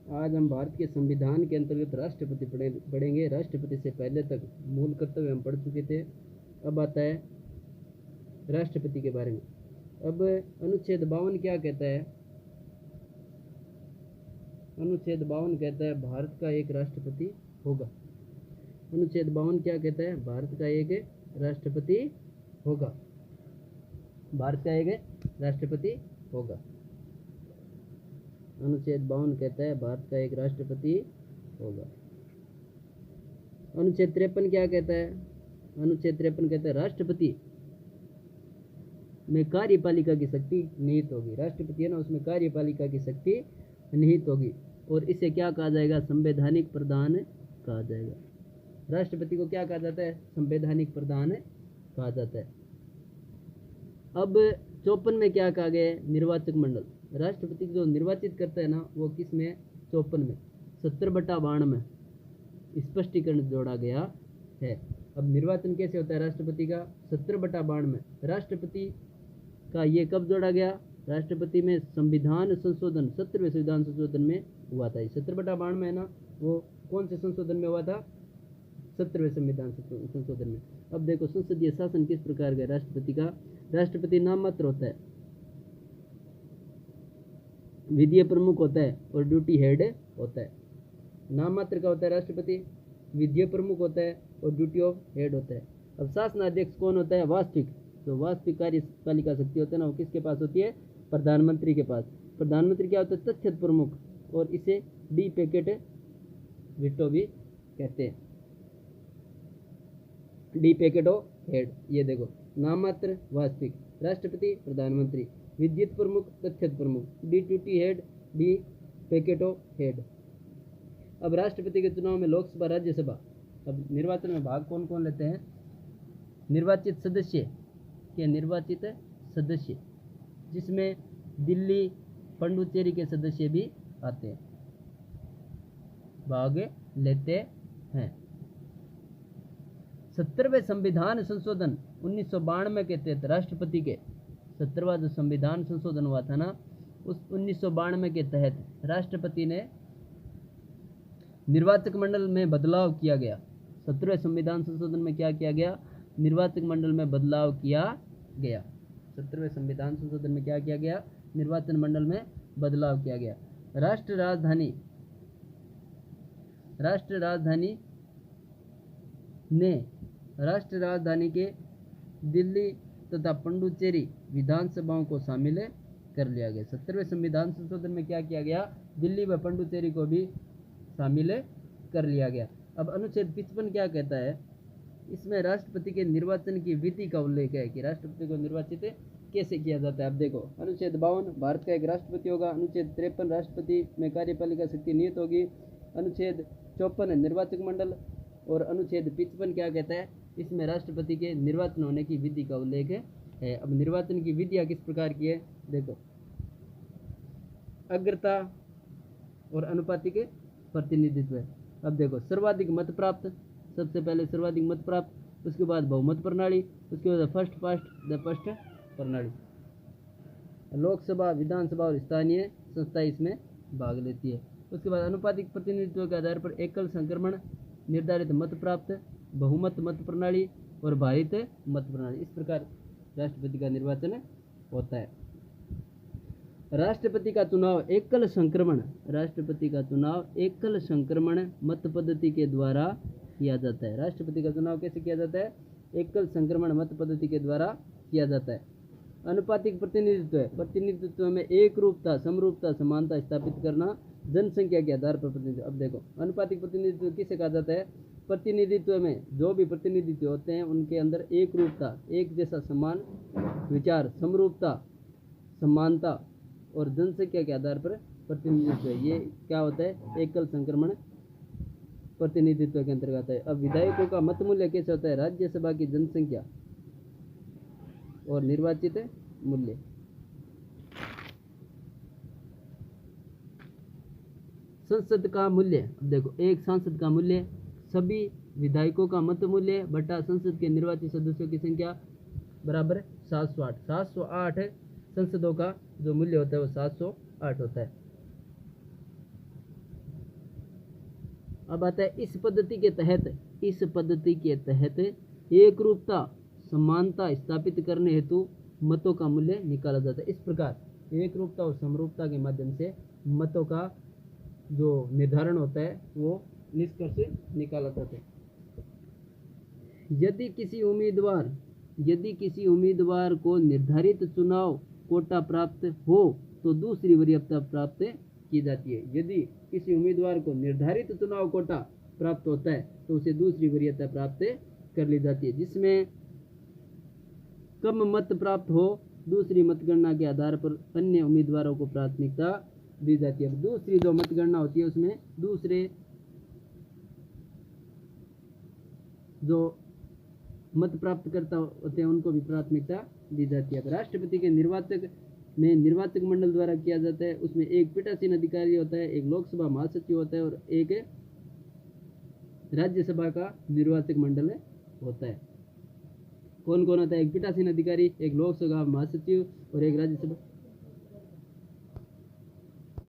आज हम भारत के संविधान के अंतर्गत राष्ट्रपति पढ़ेंगे। राष्ट्रपति से पहले तक मूल कर्तव्य हम पढ़ चुके थे। अब आता है राष्ट्रपति के बारे में। अब अनुच्छेद 52 क्या कहता है? अनुच्छेद 52 कहता है भारत का एक राष्ट्रपति होगा। अनुच्छेद 52 क्या कहता है? भारत का एक राष्ट्रपति होगा। भारत का एक राष्ट्रपति होगा। अनुच्छेद 52 कहता है भारत का एक राष्ट्रपति होगा। अनुच्छेद 53 क्या कहता है? अनुच्छेद 53 कहता है राष्ट्रपति में कार्यपालिका की शक्ति निहित होगी। राष्ट्रपति है ना, उसमें कार्यपालिका की शक्ति निहित होगी और इसे क्या कहा जाएगा? संवैधानिक प्रधान कहा जाएगा। राष्ट्रपति को क्या कहा जाता है? संवैधानिक प्रधान कहा जाता है। अब 54 में क्या कहा गया है? निर्वाचक मंडल। राष्ट्रपति जो निर्वाचित करता है ना, वो किस में? 54 में 70/52 में स्पष्टीकरण जोड़ा गया है। अब निर्वाचन कैसे होता है राष्ट्रपति का? 70/52 में। राष्ट्रपति का ये कब जोड़ा गया? राष्ट्रपति में संविधान संशोधन 70वें संविधान संशोधन में हुआ था। 70/52 में है ना, वो कौन से संशोधन में हुआ था? 70वें संविधान संशोधन में। अब देखो संसदीय शासन किस प्रकार का राष्ट्रपति का? राष्ट्रपति नाम मात्र होता है, विधीय प्रमुख होता है और ड्यूटी हेड होता है। नाम मात्र का होता है राष्ट्रपति, विधीय प्रमुख होता है और ड्यूटी ऑफ हेड होता है। अब शासनाध्यक्ष कौन होता है? वास्तविक। जो वास्तविक कार्यपालिका शक्ति होता है ना, वो किसके पास होती है? प्रधानमंत्री के पास। प्रधानमंत्री क्या होता है? तथ्य प्रमुख, और इसे डी पैकेट विटो भी कहते हैं। D packet of head. ये देखो, नाम मात्र वास्तविक, राष्ट्रपति, प्रधानमंत्री, विद्युत प्रमुख, तथ्य प्रमुख, D duty head, D packet of head. अब राष्ट्रपति के चुनाव में लोकसभा, राज्यसभा, अब निर्वाचन में भाग कौन कौन लेते हैं? निर्वाचित सदस्य के निर्वाचित सदस्य, जिसमें दिल्ली, पुडुचेरी के सदस्य भी आते हैं, भाग लेते हैं। 70वें संविधान संशोधन 1992 के तहत राष्ट्रपति के 70वां जो संविधान संशोधन हुआ था ना, उस 1992 के तहत राष्ट्रपति ने निर्वाचक मंडल में बदलाव किया गया। 70वें संविधान संशोधन में क्या किया गया? निर्वाचक मंडल में बदलाव किया गया। 70वें संविधान संशोधन में क्या किया गया? निर्वाचन मंडल में बदलाव किया गया। राष्ट्र राजधानी के दिल्ली तथा पुडुचेरी विधानसभाओं को शामिल कर लिया गया। 70वें संविधान संशोधन में क्या किया गया? दिल्ली व पुडुचेरी को भी शामिल कर लिया गया। अब अनुच्छेद 55 क्या कहता है? इसमें राष्ट्रपति के निर्वाचन की विधि का उल्लेख है कि राष्ट्रपति को निर्वाचित कैसे किया जाता है। अब देखो, अनुच्छेद 52 भारत का एक राष्ट्रपति होगा। अनुच्छेद 53 राष्ट्रपति में कार्यपालिका शक्ति निहित होगी। अनुच्छेद 54 निर्वाचक मंडल, और अनुच्छेद 55 क्या कहता है? इसमें राष्ट्रपति के निर्वाचन होने की विधि का उल्लेख है। अब निर्वाचन की विधियाँ किस प्रकार की है? देखो, अग्रता और अनुपातिक प्रतिनिधित्व है। अब देखो, सर्वाधिक मत प्राप्त, सबसे पहले सर्वाधिक मत प्राप्त, उसके बाद बहुमत प्रणाली, उसके बाद फर्स्ट पास्ट द फर्स्ट प्रणाली। लोकसभा, विधानसभा और स्थानीय संस्था इसमें भाग लेती है। उसके बाद अनुपातिक प्रतिनिधित्व के आधार पर एकल संक्रमण, निर्धारित मत प्राप्त, बहुमत मत प्रणाली और भारित मत प्रणाली। इस प्रकार राष्ट्रपति का निर्वाचन होता है। राष्ट्रपति का चुनाव एकल संक्रमण, राष्ट्रपति का चुनाव एकल संक्रमण मत पद्धति के द्वारा किया जाता है। राष्ट्रपति का चुनाव कैसे किया जाता है? एकल संक्रमण मत पद्धति के द्वारा किया जाता है। अनुपातिक प्रतिनिधित्व है। प्रतिनिधित्व में एक रूपता, समरूपता, समानता स्थापित करना, जनसंख्या के आधार पर प्रतिनिधित्व। अब देखो, अनुपातिक प्रतिनिधित्व किसे कहा जाता है? प्रतिनिधित्व में जो भी प्रतिनिधित्व होते हैं उनके अंदर एक रूपता, एक जैसा समान विचार, समरूपता, समानता और जनसंख्या के आधार पर प्रतिनिधित्व, ये क्या होता है? एकल संक्रमण प्रतिनिधित्व के अंतर्गत है। अब विधायकों का मत मूल्य कैसे होता है? राज्यसभा की जनसंख्या और निर्वाचित मूल्य। संसद का मूल्य, अब देखो, एक सांसद का मूल्य सभी विधायकों का मत मूल्य बटा संसद के निर्वाचित सदस्यों की संख्या बराबर 708। 708 संसदों का जो मूल्य होता है वो 708 होता है। अब आता है इस पद्धति के तहत एक रूपता समानता स्थापित करने हेतु मतों का मूल्य निकाला जाता है। इस प्रकार एक रूपता और समरूपता के माध्यम से मतों का जो निर्धारण होता है वो निष्कर्ष निकाला जाता है। यदि किसी उम्मीदवार को निर्धारित चुनाव कोटा प्राप्त हो तो दूसरी वरीयता प्राप्त की जाती है। यदि किसी उम्मीदवार को निर्धारित चुनाव कोटा प्राप्त होता है तो उसे दूसरी वरीयता प्राप्त कर ली जाती है। जिसमें कम मत प्राप्त हो दूसरी मतगणना के आधार पर अन्य उम्मीदवारों को प्राथमिकता दी जाती है। दूसरी जो मतगणना होती है उसमें दूसरे जो मत प्राप्त करता होते हैं उनको भी प्राथमिकता दी जाती है। राष्ट्रपति के निर्वाचक मंडल द्वारा किया जाता है। उसमें एक पीठासीन अधिकारी होता है, एक लोकसभा महासचिव होता है और एक राज्यसभा का निर्वाचक मंडल होता है। कौन कौन होता है? एक पीठासीन अधिकारी, एक लोकसभा महासचिव और एक राज्यसभा